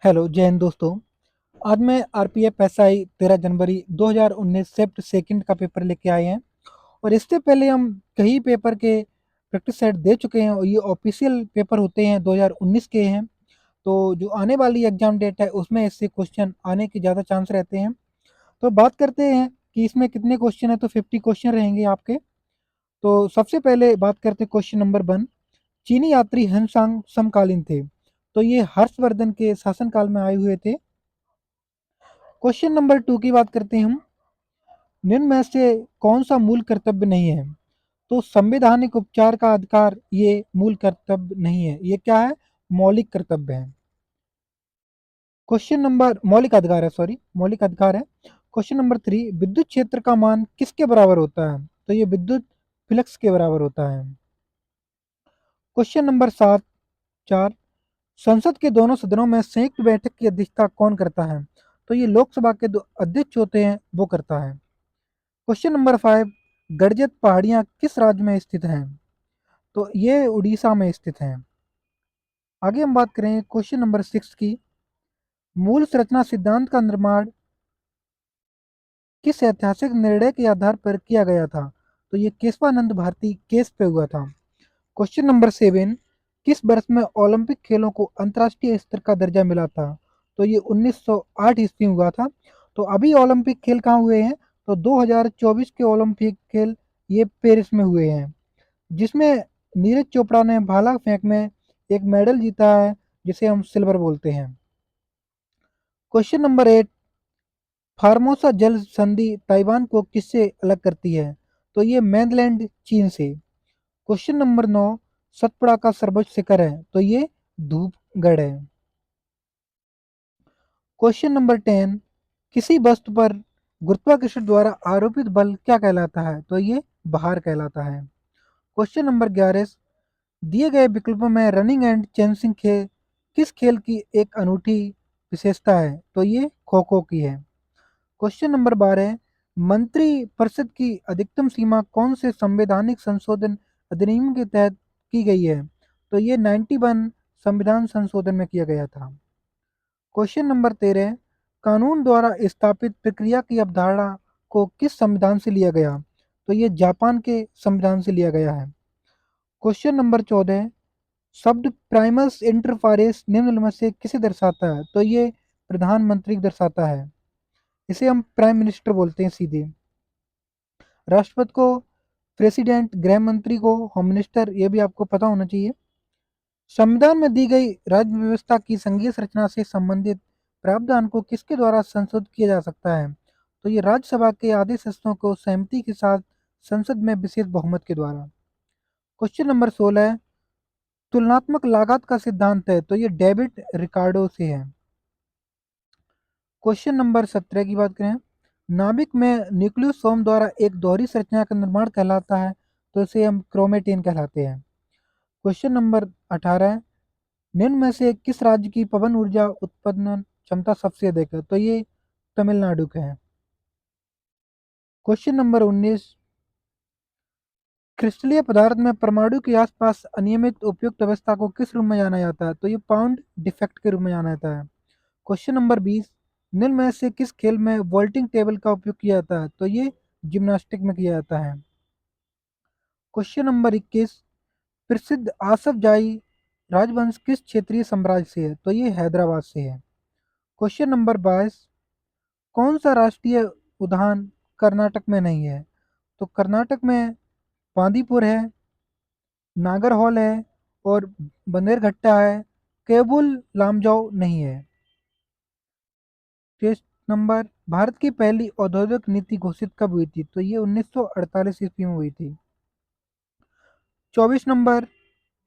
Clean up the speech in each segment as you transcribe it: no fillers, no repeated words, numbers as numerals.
Hello, जय हिंद दोस्तों। आज मैं आरपीएफ एसआई 13 जनवरी 2019 शिफ्ट सेकंड का पेपर लेके आए हैं। और इससे पहले हम कई पेपर के प्रैक्टिस सेट दे चुके हैं और ये ऑफिशियल पेपर होते हैं 2019 के हैं। तो जो आने वाली एग्जाम डेट है उसमें इससे क्वेश्चन आने के ज़्यादा चांस रहते हैं। तो बात करते हैं कि इसमें कितने क्वेश्चन है, तो 50 क्वेश्चन रहेंगे आपके। तो सबसे पहले बात करते हैं क्वेश्चन नंबर 1। चीनी यात्री हंसांग समकालीन थे, तो ये हर्षवर्धन के शासनकाल में आए हुए थे। क्वेश्चन नंबर 2 की बात करते हैं हम। निम्न में से कौन सा मूल कर्तव्य नहीं है? तो संवैधानिक उपचार का अधिकार ये मूल कर्तव्य नहीं है, ये क्या है? मौलिक कर्तव्य है। क्वेश्चन नंबर मौलिक अधिकार है, सॉरी, मौलिक अधिकार है। क्वेश्चन नंबर 3, विद्युत क्षेत्र का मान किसके बराबर होता है? तो ये विद्युत फ्लक्स के बराबर होता है। क्वेश्चन नंबर 4, संसद के दोनों सदनों में संयुक्त बैठक की अध्यक्षता कौन करता है? तो ये लोकसभा के दो अध्यक्ष होते हैं, वो करता है। क्वेश्चन नंबर 5, गड़जत पहाड़ियाँ किस राज्य में स्थित हैं? तो ये उड़ीसा में स्थित हैं। आगे हम बात करें क्वेश्चन नंबर 6 की। मूल संरचना सिद्धांत का निर्माण किस ऐतिहासिक निर्णय के आधार पर किया गया था? तो ये केशवानंद भारती केस पे हुआ था। क्वेश्चन नंबर 7, किस वर्ष में ओलंपिक खेलों को अंतर्राष्ट्रीय स्तर का दर्जा मिला था? तो ये 1908 ईस्वी में हुआ था। तो अभी ओलंपिक खेल कहाँ हुए हैं? तो 2024 के ओलंपिक खेल ये पेरिस में हुए हैं, जिसमें नीरज चोपड़ा ने भाला फेंक में एक मेडल जीता है, जिसे हम सिल्वर बोलते हैं। क्वेश्चन नंबर 8, फार्मोसा जल संधि ताइवान को किससे अलग करती है? तो ये मेनलैंड चीन से। क्वेश्चन नंबर 9, सतपुड़ा का सर्वोच्च शिखर है? तो ये धूपगढ़ है। क्वेश्चन नंबर 10, किसी वस्तु पर गुरुत्वाकर्षण द्वारा आरोपित बल क्या कहलाता है? तो ये भार कहलाता है। क्वेश्चन नंबर 11, दिए गए विकल्पों में रनिंग एंड चेसिंग खेल किस खेल की एक अनूठी विशेषता है? तो ये खो खो की है। क्वेश्चन नंबर 12, मंत्री परिषद की अधिकतम सीमा कौन से संवैधानिक संशोधन अधिनियम के तहत की गई है? तो ये 91 संविधान संशोधन में किया गया था। क्वेश्चन नंबर 13, कानून द्वारा स्थापित प्रक्रिया की अवधारणा को किस संविधान से लिया गया? तो ये जापान के संविधान से लिया गया है। क्वेश्चन नंबर 14, शब्द प्राइमस इंटर पारेस निम्न में से किसे दर्शाता है? तो ये प्रधानमंत्री को दर्शाता है। इसे हम प्राइम मिनिस्टर बोलते हैं सीधे। राष्ट्रपति को प्रेसिडेंट, गृह मंत्री को होम मिनिस्टर, ये भी आपको पता होना चाहिए। संविधान में दी गई राज्य व्यवस्था की संघीय संरचना से संबंधित प्रावधान को किसके द्वारा संशोधित किया जा सकता है? तो ये राज्यसभा के आधे सदस्यों को सहमति के साथ संसद में विशेष बहुमत के द्वारा। क्वेश्चन नंबर 16, तुलनात्मक लागत का सिद्धांत है? तो ये डेविड रिकार्डो से है। क्वेश्चन नंबर 17 की बात करें, नाभिक में न्यूक्लियोसोम द्वारा एक दोहरी संरचना का निर्माण कहलाता है? तो इसे हम क्रोमेटिन कहलाते हैं। क्वेश्चन नंबर 18, निम्न में से किस राज्य की पवन ऊर्जा उत्पादन क्षमता सबसे अधिक है? तो ये तमिलनाडु का है। क्वेश्चन नंबर 19, क्रिस्टलीय पदार्थ में परमाणु के आसपास अनियमित उपयुक्त अवस्था को किस रूप में जाना जाता है? तो ये पाउंड डिफेक्ट के रूप में जाना जाता है। क्वेश्चन नंबर 20, निम्न में से किस खेल में वॉल्टिंग टेबल का उपयोग किया जाता है? तो ये जिम्नास्टिक में किया जाता है। क्वेश्चन नंबर 21, प्रसिद्ध आसफ जाही राजवंश किस क्षेत्रीय साम्राज्य से है? तो ये हैदराबाद से है। क्वेश्चन नंबर 22, कौन सा राष्ट्रीय उद्यान कर्नाटक में नहीं है? तो कर्नाटक में बांदीपुर है, नागरहोल है और बंदेरघट्टा है। केबुल लामजाओ नहीं है। टेस्ट नंबर, भारत की पहली औद्योगिक नीति घोषित कब हुई थी? तो ये 1948 ईस्वी में हुई थी। 24 नंबर,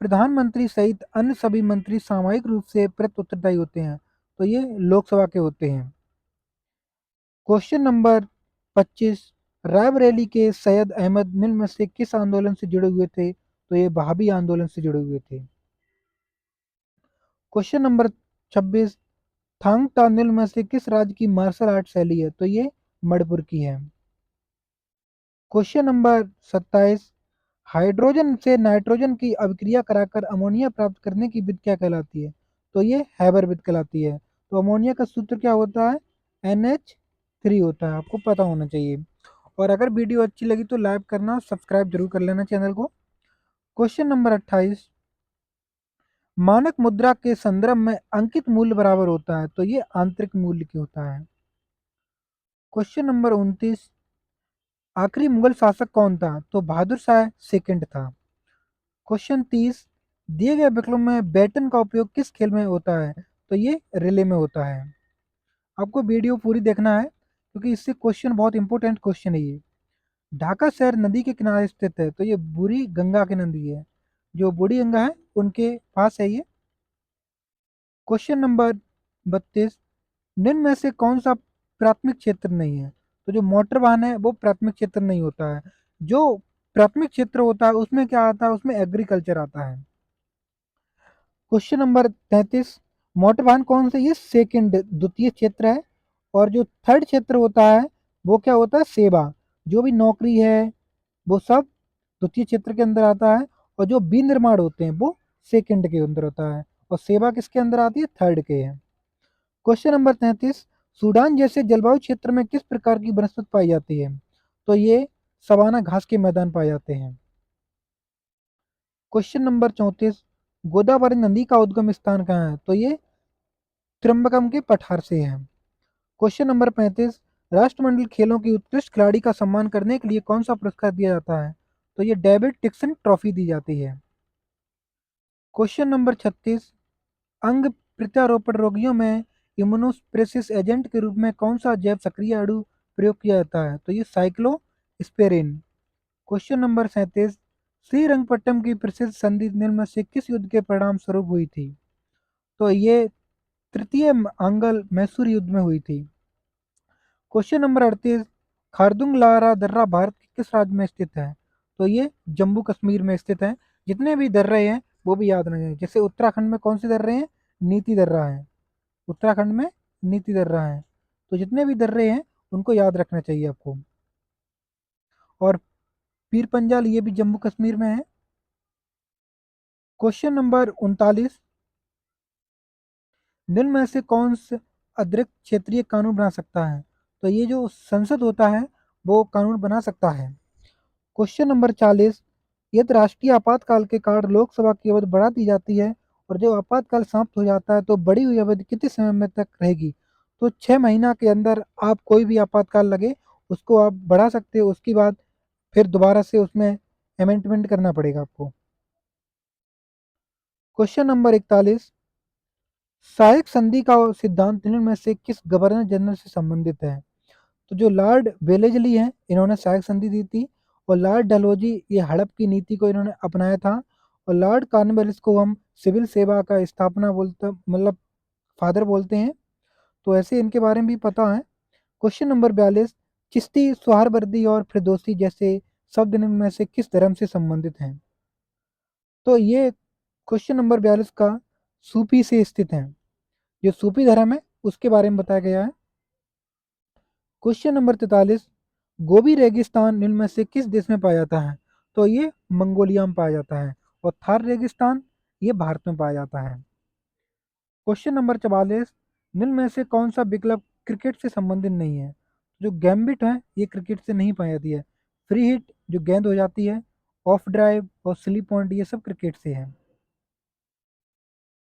प्रधानमंत्री सहित अन्य सभी मंत्री सामूहिक रूप से प्रति उत्तरदायी होते हैं? तो ये लोकसभा के होते हैं। क्वेश्चन नंबर 25, रायबरेली के सैयद अहमद निम्न में से किस आंदोलन से जुड़े हुए थे? तो ये वहाबी आंदोलन से जुड़े हुए थे। क्वेश्चन नंबर 26, थांग टा निम्न में से किस राज्य की मार्शल आर्ट शैली है? तो ये मणिपुर की है। क्वेश्चन नंबर 27, हाइड्रोजन से नाइट्रोजन की अभिक्रिया कराकर अमोनिया प्राप्त करने की विधि क्या कहलाती है? तो ये हैबर विधि कहलाती है। तो अमोनिया का सूत्र क्या होता है? NH3 होता है, आपको पता होना चाहिए। और अगर वीडियो अच्छी लगी तो लाइक करना, सब्सक्राइब जरूर कर लेना चैनल को। क्वेश्चन नंबर 28, मानक मुद्रा के संदर्भ में अंकित मूल्य बराबर होता है, तो ये आंतरिक मूल्य की होता है। क्वेश्चन नंबर 29, आखिरी मुगल शासक कौन था? तो बहादुर शाह सेकंड था। क्वेश्चन 30, दिए गए विकल्प में बैटन का उपयोग किस खेल में होता है? तो ये रिले में होता है। आपको वीडियो पूरी देखना है क्योंकि इससे क्वेश्चन बहुत इंपॉर्टेंट क्वेश्चन है ये। ढाका शहर नदी के किनारे स्थित है, तो ये बूढ़ी गंगा की नदी है, जो बूढ़ी गंगा है उनके पास है ये। क्वेश्चन नंबर 32, निम्न में से कौन सा प्राथमिक क्षेत्र नहीं है? तो जो मोटर वाहन है वो प्राथमिक क्षेत्र नहीं होता है। जो प्राथमिक क्षेत्र होता है उसमें क्या आता है? उसमें एग्रीकल्चर आता है। क्वेश्चन नंबर 33, मोटर वाहन कौन से? ये सेकंड द्वितीय क्षेत्र है। और जो थर्ड क्षेत्र होता है वो क्या होता है? सेवा। जो भी नौकरी है वो सब द्वितीय क्षेत्र के अंदर आता है, और जो विनिर्माण होते हैं वो सेकंड के अंदर होता है, और सेवा किसके अंदर आती है? थर्ड के है। क्वेश्चन नंबर 33, सूडान जैसे जलवायु क्षेत्र में किस प्रकार की वनस्पति पाई जाती है? तो ये सवाना घास के मैदान पाए जाते हैं। क्वेश्चन नंबर 34, गोदावरी नदी का उद्गम स्थान कहाँ है? तो ये त्रिम्बकम के पठार से है। क्वेश्चन नंबर 35, राष्ट्रमंडल खेलों की उत्कृष्ट खिलाड़ी का सम्मान करने के लिए कौन सा पुरस्कार दिया जाता है? तो ये डेविड टिक्सन ट्रॉफी दी जाती है। क्वेश्चन नंबर 36, अंग प्रत्यारोपण रोगियों में इम्यूनोप्रेसिस एजेंट के रूप में कौन सा जैव सक्रिय अणु प्रयोग किया जाता है? तो ये साइक्लोस्पेरिन। क्वेश्चन नंबर 37, श्रीरंगपट्टम की प्रसिद्ध संधि निम्न में से किस युद्ध के परिणाम स्वरूप हुई थी? तो ये तृतीय आंगल मैसूर युद्ध में हुई थी। क्वेश्चन नंबर 38, खारदुंग लारा दर्रा भारत के किस राज्य में स्थित है? तो ये जम्मू कश्मीर में स्थित है। जितने भी दर्रे हैं वो भी याद रखें, जैसे उत्तराखंड में कौन से दर्रे हैं? नीति दर्रा है, उत्तराखंड में नीति दर्रा है। तो जितने भी दर्रे हैं उनको याद रखना चाहिए आपको। और पीर पंजाल ये भी जम्मू कश्मीर में है। क्वेश्चन नंबर 39, निम्न में से कौन से अतिरिक्त क्षेत्रीय कानून बना सकता है? तो ये जो संसद होता है वो कानून बना सकता है। क्वेश्चन नंबर 40, यदि राष्ट्रीय आपातकाल के कारण लोकसभा की अवधि बढ़ा दी जाती है और जब आपातकाल समाप्त हो जाता है तो बढ़ी हुई अवधि कितने समय में तक रहेगी? तो 6 महीना के अंदर आप कोई भी आपातकाल लगे उसको आप बढ़ा सकते हो, उसके बाद फिर दोबारा से उसमें अमेंडमेंट करना पड़ेगा आपको। क्वेश्चन नंबर 41, सहायक संधि का सिद्धांत निम्न में से किस गवर्नर जनरल से संबंधित है? तो जो लॉर्ड वेलेजली हैं इन्होंने सहायक संधि दी थी, और लॉर्ड डलहौजी ये हड़प की नीति को इन्होंने अपनाया था, और लॉर्ड कॉर्नवालिस को हम सिविल सेवा का स्थापना बोलते मतलब फादर बोलते हैं। तो ऐसे इनके बारे में भी पता है। क्वेश्चन नंबर 42, चिश्ती, सोहरावर्दी और फिरदौसी जैसे शब्द निम्न में से किस धर्म से संबंधित हैं? तो ये क्वेश्चन नंबर 42 का सूफी से स्थित है, जो सूफी धर्म है उसके बारे में बताया गया है। क्वेश्चन नंबर 43, गोबी रेगिस्तान निम्न में से किस देश में पाया जाता है? तो ये मंगोलिया में पाया जाता है। और थार रेगिस्तान ये भारत में पाया जाता है। क्वेश्चन नंबर 44, निम्न में से कौन सा विकल्प क्रिकेट से संबंधित नहीं है? जो गैम्बिट है ये क्रिकेट से नहीं पाई जाती है। फ्री हिट जो गेंद हो जाती है, ऑफ ड्राइव और स्लिप पॉइंट ये सब क्रिकेट से है।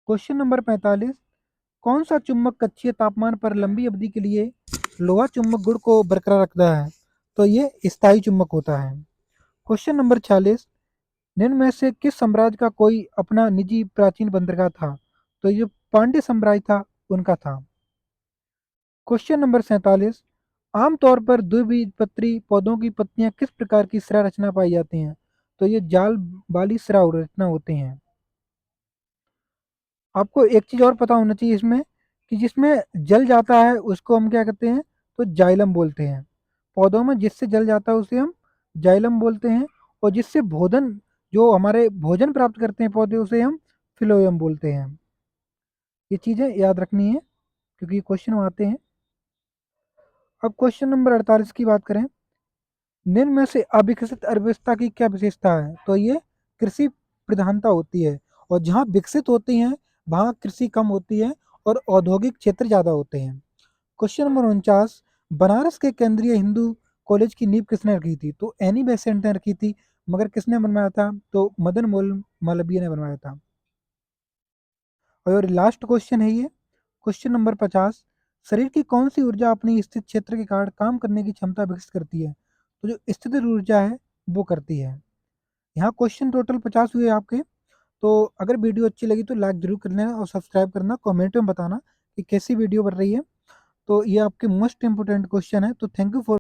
क्वेश्चन नंबर 45, कौन सा चुंबक कक्षीय तापमान पर लंबी अवधि के लिए लोहा चुंबक गुण को बरकरार रखता है? तो ये स्थायी चुंबक होता है। क्वेश्चन नंबर 46, निम्न में से किस साम्राज्य का कोई अपना निजी प्राचीन बंदरगाह था? तो ये पांड्य साम्राज्य था उनका था। क्वेश्चन नंबर 47, आमतौर पर द्विबीजपत्री पौधों की पत्तियां किस प्रकार की शिरा रचना पाई जाती हैं? तो ये जाल वाली शिरा रचना होते हैं। आपको एक चीज और पता होना चाहिए इसमें, कि जिसमें जल जाता है उसको हम क्या कहते हैं? तो जाइलम बोलते हैं। पौधों में जिससे जल जाता है उसे हम जाइलम बोलते हैं, और जिससे भोजन जो हमारे भोजन प्राप्त करते हैं पौधे उसे हम फिलोयम बोलते हैं। ये चीज़ें याद रखनी है क्योंकि ये क्वेश्चन आते हैं। अब क्वेश्चन नंबर 48 की बात करें, निम्न में से अविकसित अर्थव्यवस्था की क्या विशेषता है? तो ये कृषि प्रधानता होती है, और जहाँ विकसित होती हैं वहाँ कृषि कम होती है, और औद्योगिक क्षेत्र ज़्यादा होते हैं। क्वेश्चन नंबर 49, बनारस के केंद्रीय हिंदू कॉलेज की नींव किसने रखी थी? तो एनी बेसेंट ने रखी थी, मगर किसने बनवाया था? तो मदन मोहन मालवीय ने बनवाया था। और लास्ट क्वेश्चन है ये, क्वेश्चन नंबर 50, शरीर की कौन सी ऊर्जा अपनी स्थित क्षेत्र के कारण काम करने की क्षमता विकसित करती है? तो जो स्थिर ऊर्जा है वो करती है। यहाँ क्वेश्चन टोटल 50 हुए आपके। तो अगर वीडियो अच्छी लगी तो लाइक जरूर कर लेना और सब्सक्राइब करना, कमेंट में बताना कि कैसी वीडियो बन रही है। तो ये आपके मोस्ट इंपोर्टेंट क्वेश्चन है। तो थैंक यू फॉर